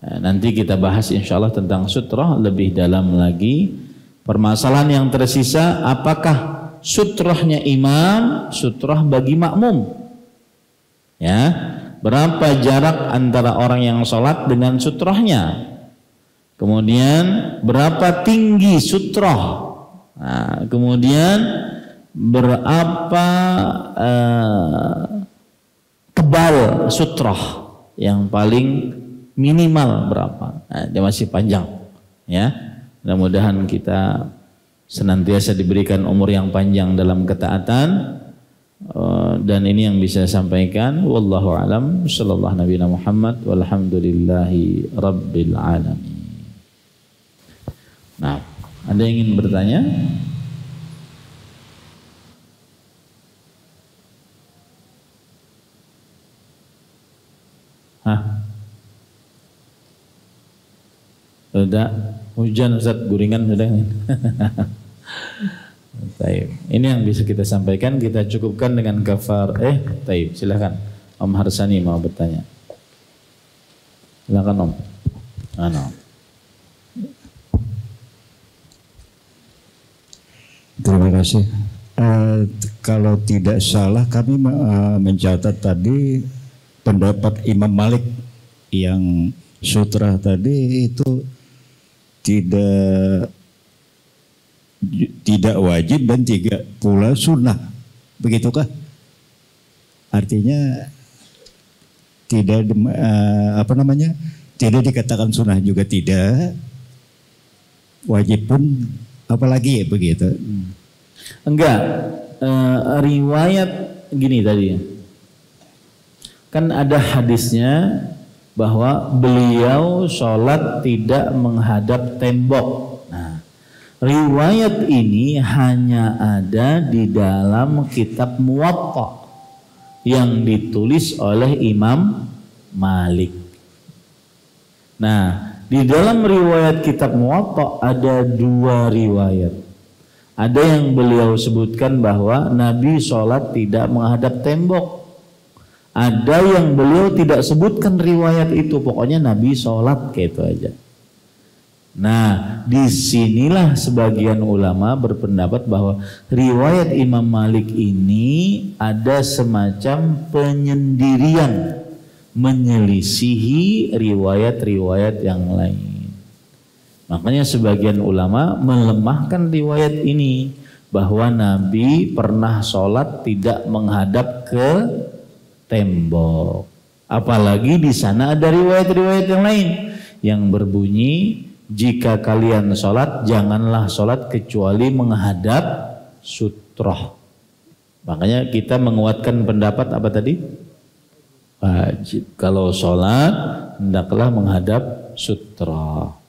Nanti kita bahas insya Allah tentang sutrah lebih dalam lagi. Permasalahan yang tersisa, apakah sutrahnya imam, sutrah bagi makmum? Ya, berapa jarak antara orang yang sholat dengan sutrahnya? Kemudian berapa tinggi sutrah? Nah, kemudian berapa tebal sutrah? Yang paling minimal berapa? Nah, dia masih panjang, ya. Mudah-mudahan kita senantiasa diberikan umur yang panjang dalam ketaatan, dan ini yang bisa saya sampaikan. Wallahu alam. Sallallahu nabiyana Muhammad walhamdulillahi rabbil alamin. Nah, ada yang ingin bertanya? Sudah hujan Ustaz, guringan sudah. Taib. Ini yang bisa kita sampaikan, kita cukupkan dengan kafar. Taib, silakan. Om Harsani mau bertanya. Silakan Om. Terima kasih. Kalau tidak salah kami mencatat tadi pendapat Imam Malik yang sutra tadi itu tidak wajib dan tidak pula sunnah, begitukah? Artinya tidak tidak dikatakan sunnah juga tidak, wajib pun apalagi ya begitu. Enggak, riwayat gini tadi, kan ada hadisnya bahwa beliau sholat tidak menghadap tembok. Nah, riwayat ini hanya ada di dalam kitab Muwatta yang ditulis oleh Imam Malik. Nah, Di dalam riwayat kitab Muwatta ada 2 riwayat. Ada yang beliau sebutkan bahwa Nabi sholat tidak menghadap tembok. Ada yang beliau tidak sebutkan riwayat itu. Pokoknya Nabi sholat kayak itu aja. Nah, disinilah sebagian ulama berpendapat bahwa riwayat Imam Malik ini ada semacam penyendirian, menyelisihi riwayat-riwayat yang lain. Makanya sebagian ulama melemahkan riwayat ini bahwa Nabi pernah sholat tidak menghadap ke tembok. Apalagi di sana ada riwayat-riwayat yang lain yang berbunyi, jika kalian sholat janganlah sholat kecuali menghadap sutroh. Makanya kita menguatkan pendapat apa tadi? Wajib. Kalau sholat hendaklah menghadap sutroh.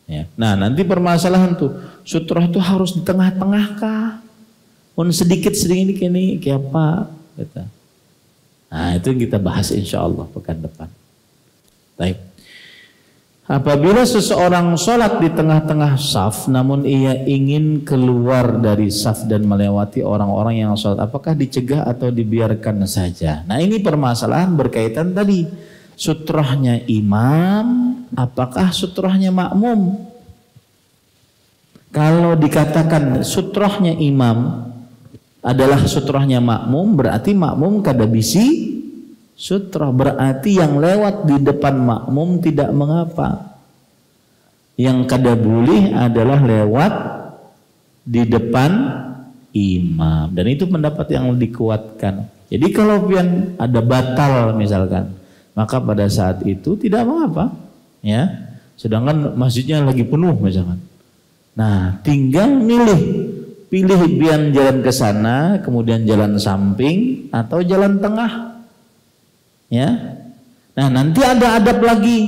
Ya. Nah, nanti permasalahan tuh, sutroh itu harus di tengah-tengah kah? Pun sedikit ini kayak apa? Gitu. Nah, itu yang kita bahas insya Allah pekan depan. Baik. Apabila seseorang sholat di tengah-tengah saf, namun ia ingin keluar dari saf dan melewati orang-orang yang sholat, apakah dicegah atau dibiarkan saja? Nah, ini permasalahan berkaitan tadi. Sutrohnya imam, apakah sutrohnya makmum? Kalau dikatakan sutrohnya imam adalah sutrohnya makmum, berarti makmum kada bisi sutroh, berarti yang lewat di depan makmum tidak mengapa. Yang kada boleh adalah lewat di depan imam, dan itu pendapat yang dikuatkan. Jadi kalau pian ada batal misalkan, maka pada saat itu tidak mengapa, ya. Sedangkan masjidnya lagi penuh misalkan. Nah, tinggal pilih pian jalan ke sana, kemudian jalan samping atau jalan tengah. Ya. Nah, nanti ada adab lagi.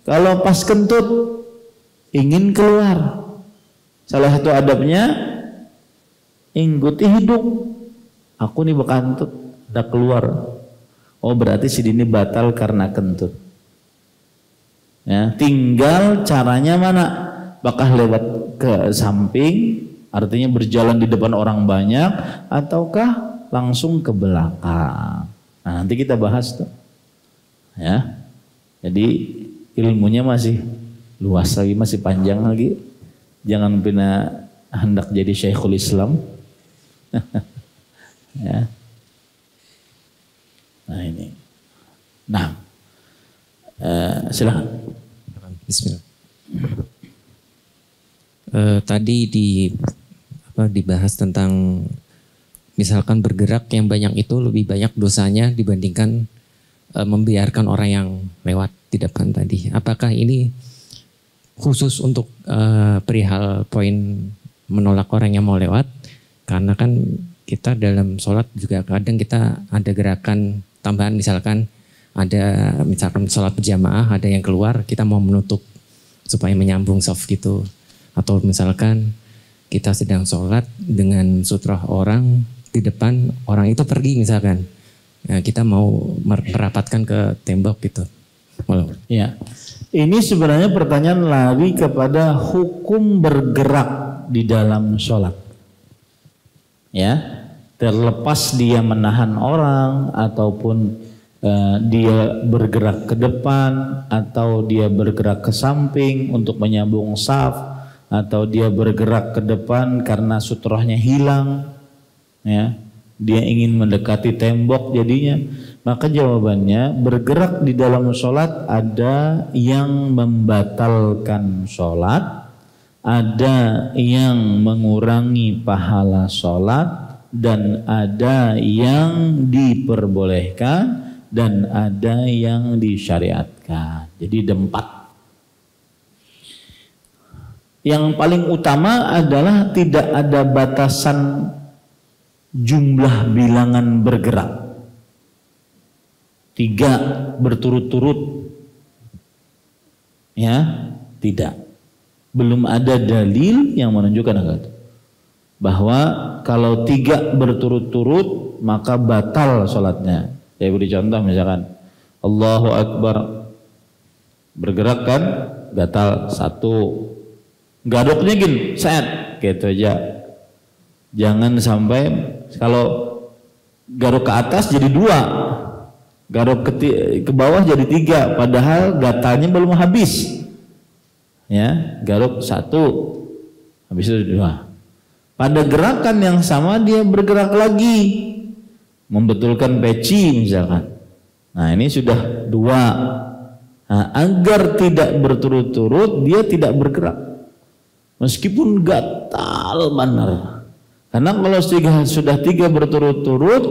Kalau pas kentut ingin keluar, salah satu adabnya ingguti hidung. Aku nih bekantut, udah keluar. Oh, berarti ini batal karena kentut. Ya, tinggal caranya mana? Apakah lewat ke samping, artinya berjalan di depan orang banyak, ataukah langsung ke belakang? Nah, nanti kita bahas tuh, ya. Jadi ilmunya masih luas lagi, masih panjang lagi. Jangan pernah hendak jadi Syekhul Islam. Ya. Nah ini. Nah, silakan. Bismillah. Tadi dibahas tentang misalkan bergerak yang banyak itu lebih banyak dosanya dibandingkan membiarkan orang yang lewat di depan tadi. Apakah ini khusus untuk perihal poin menolak orang yang mau lewat? Karena kan kita dalam sholat juga kadang kita ada gerakan tambahan, misalkan sholat berjamaah ada yang keluar, kita mau menutup supaya menyambung saf gitu. Atau misalkan kita sedang sholat dengan sutroh orang di depan, orang itu pergi misalkan, ya, kita mau merapatkan ke tembok gitu. Ya, ini sebenarnya pertanyaan lari kepada hukum bergerak di dalam sholat. Ya, terlepas dia menahan orang ataupun dia bergerak ke depan atau dia bergerak ke samping untuk menyambung saf atau dia bergerak ke depan karena sutrohnya hilang. Ya, dia ingin mendekati tembok jadinya, maka jawabannya bergerak di dalam sholat ada yang membatalkan sholat, ada yang mengurangi pahala sholat, dan ada yang diperbolehkan dan ada yang disyariatkan. Jadi ada 4. Yang paling utama adalah tidak ada batasan jumlah bilangan bergerak. 3 berturut-turut, ya, tidak. Belum ada dalil yang menunjukkan itu, bahwa kalau 3 berturut-turut maka batal sholatnya. Saya beri contoh misalkan Allahu Akbar Bergerak kan, gatal satu. Garuknya gini, set, gitu aja. Jangan sampai kalau garuk ke atas jadi 2, garuk ke bawah jadi 3, padahal gatalnya belum habis. Ya, garuk 1, habis itu 2. Pada gerakan yang sama dia bergerak lagi, membetulkan peci misalkan. Nah ini sudah 2. Nah, agar tidak berturut-turut dia tidak bergerak, meskipun gatal benar. Karena kalau sudah 3 berturut-turut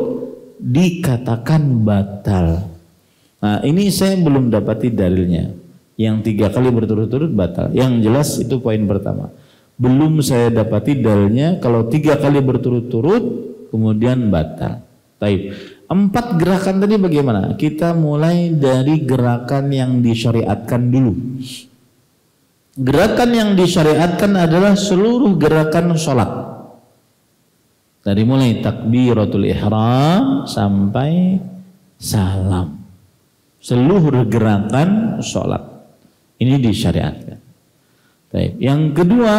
dikatakan batal. Nah ini saya belum dapati dalilnya. Yang 3 kali berturut-turut batal. Yang jelas itu poin pertama. Belum saya dapati dalilnya kalau 3 kali berturut-turut kemudian batal. Taib. 4 gerakan tadi bagaimana? Kita mulai dari gerakan yang disyariatkan dulu. Gerakan yang disyariatkan adalah seluruh gerakan sholat. Dari mulai takbiratul ihram sampai salam. Seluruh gerakan sholat. Ini disyariatkan. Baik. Yang kedua,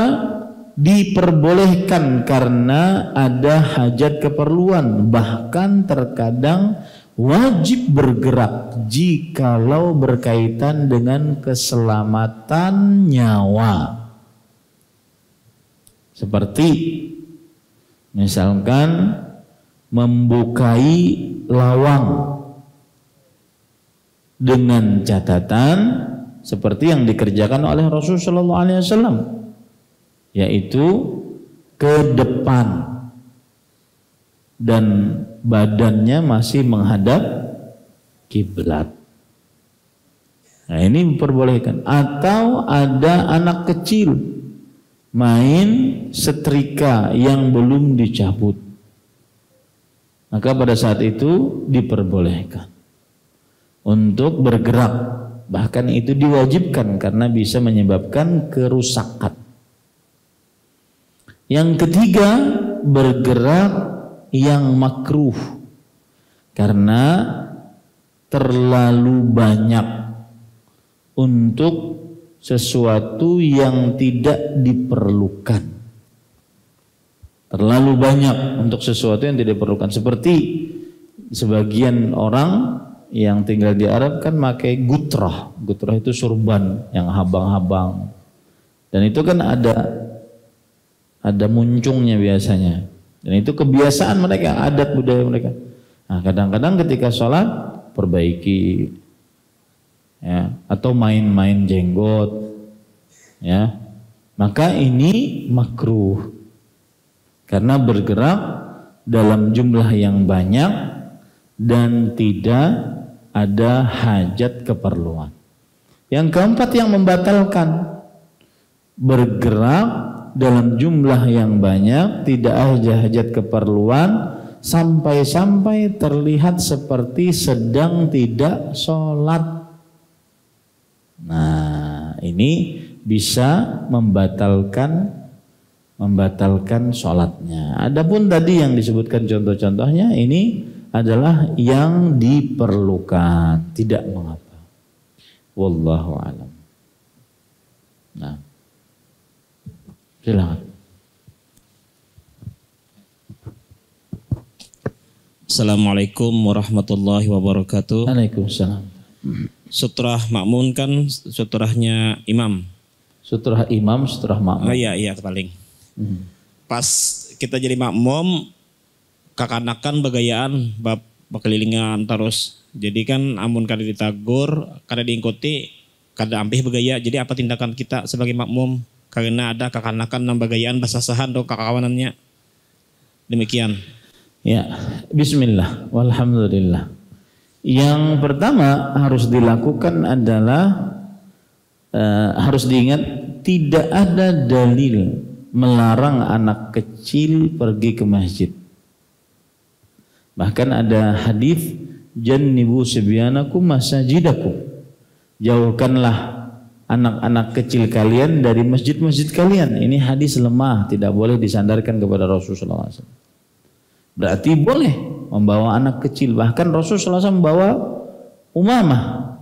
diperbolehkan karena ada hajat keperluan. Bahkan terkadang wajib bergerak jikalau berkaitan dengan keselamatan nyawa. Seperti misalkan membukai lawang dengan catatan seperti yang dikerjakan oleh Rasulullah SAW, yaitu ke depan dan badannya masih menghadap kiblat. Nah ini diperbolehkan. Atau ada anak kecil main setrika yang belum dicabut, maka pada saat itu diperbolehkan untuk bergerak. Bahkan itu diwajibkan karena bisa menyebabkan kerusakan. Yang ketiga, bergerak yang makruh karena terlalu banyak untuk sesuatu yang tidak diperlukan. Terlalu banyak untuk sesuatu yang tidak diperlukan. Seperti sebagian orang yang tinggal di Arab kan pakai gutrah. Gutrah itu surban yang habang-habang. Dan itu kan ada muncungnya biasanya. Dan itu kebiasaan mereka, adat budaya mereka. Nah, kadang-kadang ketika sholat perbaiki, ya, atau main-main jenggot, ya, maka ini makruh karena bergerak dalam jumlah yang banyak dan tidak ada hajat keperluan. Yang keempat yang membatalkan, bergerak dalam jumlah yang banyak, tidak ada hajat keperluan, sampai-sampai terlihat seperti sedang tidak sholat. Nah ini bisa membatalkan sholatnya. Adapun tadi yang disebutkan contoh-contohnya ini adalah yang diperlukan, tidak mengapa. Wallahu a'lam. Nah, silakan. Assalamualaikum warahmatullahi wabarakatuh. Waalaikumsalam. Sutrah makmun kan sutrahnya imam. Sutrah imam, sutrah makmum. Oh iya paling. Pas kita jadi makmum, kakanakan bagayaan bab bekelilingan terus. Jadi kan amun kada ditagur, kada diikuti, kada ampih bagaya. Jadi apa tindakan kita sebagai makmum karena ada kakanakan dan bagayaan basasahan do kakawanannya. Demikian. Ya, bismillah, walhamdulillah. Yang pertama harus dilakukan adalah harus diingat tidak ada dalil melarang anak kecil pergi ke masjid. Bahkan ada hadis jannibu sibyanakum masajidakum. Jauhkanlah anak-anak kecil kalian dari masjid-masjid kalian. Ini hadis lemah, tidak boleh disandarkan kepada Rasulullah SAW. Berarti boleh membawa anak kecil. Bahkan Rasulullah SAW membawa Umamah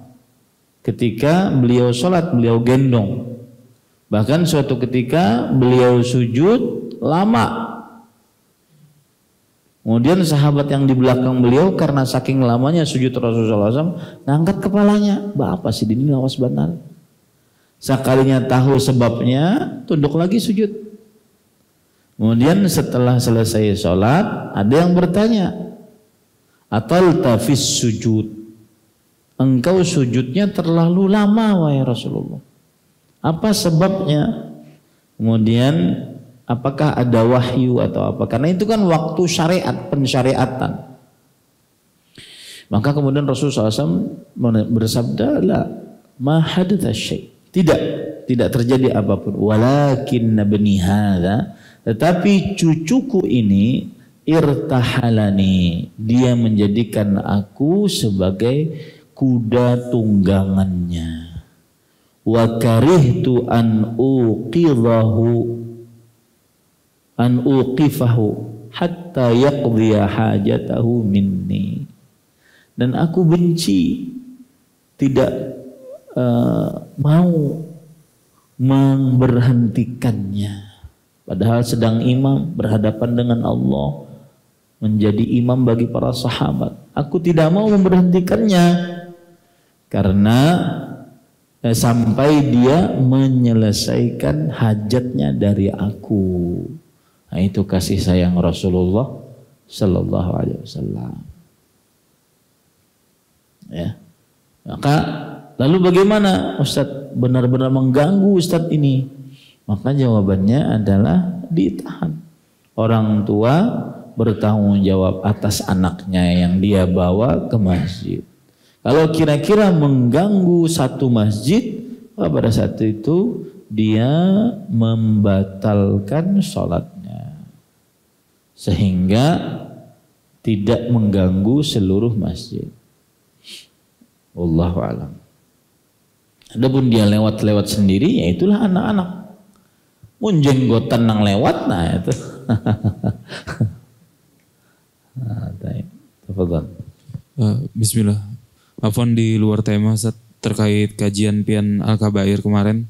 ketika beliau sholat, beliau gendong. Bahkan suatu ketika beliau sujud lama. Kemudian sahabat yang di belakang beliau karena saking lamanya sujud Rasulullah SAW ngangkat kepalanya, "Apa sih ini lawas benar?" Sekalinya tahu sebabnya, tunduk lagi sujud. Kemudian setelah selesai sholat, ada yang bertanya, "Atalta fis sujud?" Engkau sujudnya terlalu lama wahai Rasulullah. Apa sebabnya? Kemudian apakah ada wahyu atau apa? Karena itu kan waktu syariat, pensyariatan. Maka kemudian Rasulullah SAW bersabda, "La ma hadatsa syai'." Tidak terjadi apapun. Walakin nabni hadza, tetapi cucuku ini irtahalani, dia menjadikan aku sebagai kuda tunggangannya. Wa karihtu an uqifahu hatta yaqdiya hajatahu minni. Dan aku benci, tidak mau memberhentikannya. Padahal sedang imam berhadapan dengan Allah, menjadi imam bagi para sahabat. Aku tidak mau memberhentikannya karena sampai dia menyelesaikan hajatnya dari aku. Nah, itu kasih sayang Rasulullah Sallallahu Alaihi Wasallam. Ya, maka lalu bagaimana Ustadz, benar-benar mengganggu Ustadz ini? Maka jawabannya adalah ditahan. Orang tua bertanggung jawab atas anaknya yang dia bawa ke masjid. Kalau kira-kira mengganggu satu masjid, pada saat itu dia membatalkan sholatnya. Sehingga tidak mengganggu seluruh masjid. Wallahu a'lam. Adapun dia lewat-lewat sendiri, ya itulah anak-anak. Mun jenggotan nang lewat, nah itu. Bismillah. Afwan, di luar tema Ustaz, terkait kajian Pian Al-Kabair kemarin.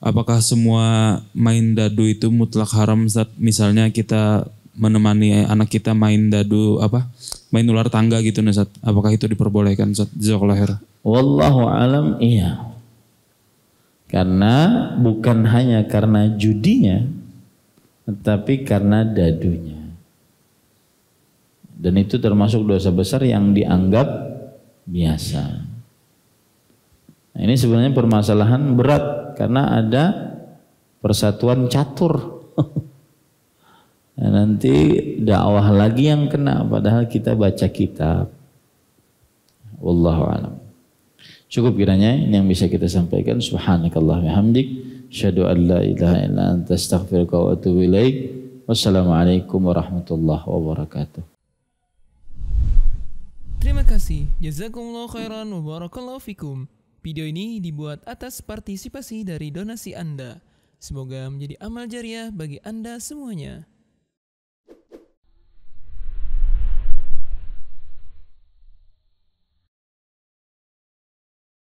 Apakah semua main dadu itu mutlak haram Ustaz? Misalnya kita menemani anak kita main dadu main ular tangga gitu nih Ustaz. Apakah itu diperbolehkan Ustaz? Jazakallahu khair. Wallahu alam, iya. Karena bukan hanya karena judinya, tetapi karena dadunya. Dan itu termasuk dosa besar yang dianggap biasa. Nah, ini sebenarnya permasalahan berat karena ada persatuan catur. Nah, nanti dakwah lagi yang kena, padahal kita baca kitab. Wallahu a'lam. Cukup kiranya ini yang bisa kita sampaikan. Subhanakallah wa hamdik, asyhadu an la ilaha illa anta, astaghfiruka wa atubu ilaik. Wassalamualaikum warahmatullahi wabarakatuh. Terima kasih. Jazakumullah khairan wa barakallahu fikum. Video ini dibuat atas partisipasi dari donasi Anda. Semoga menjadi amal jariah bagi Anda semuanya.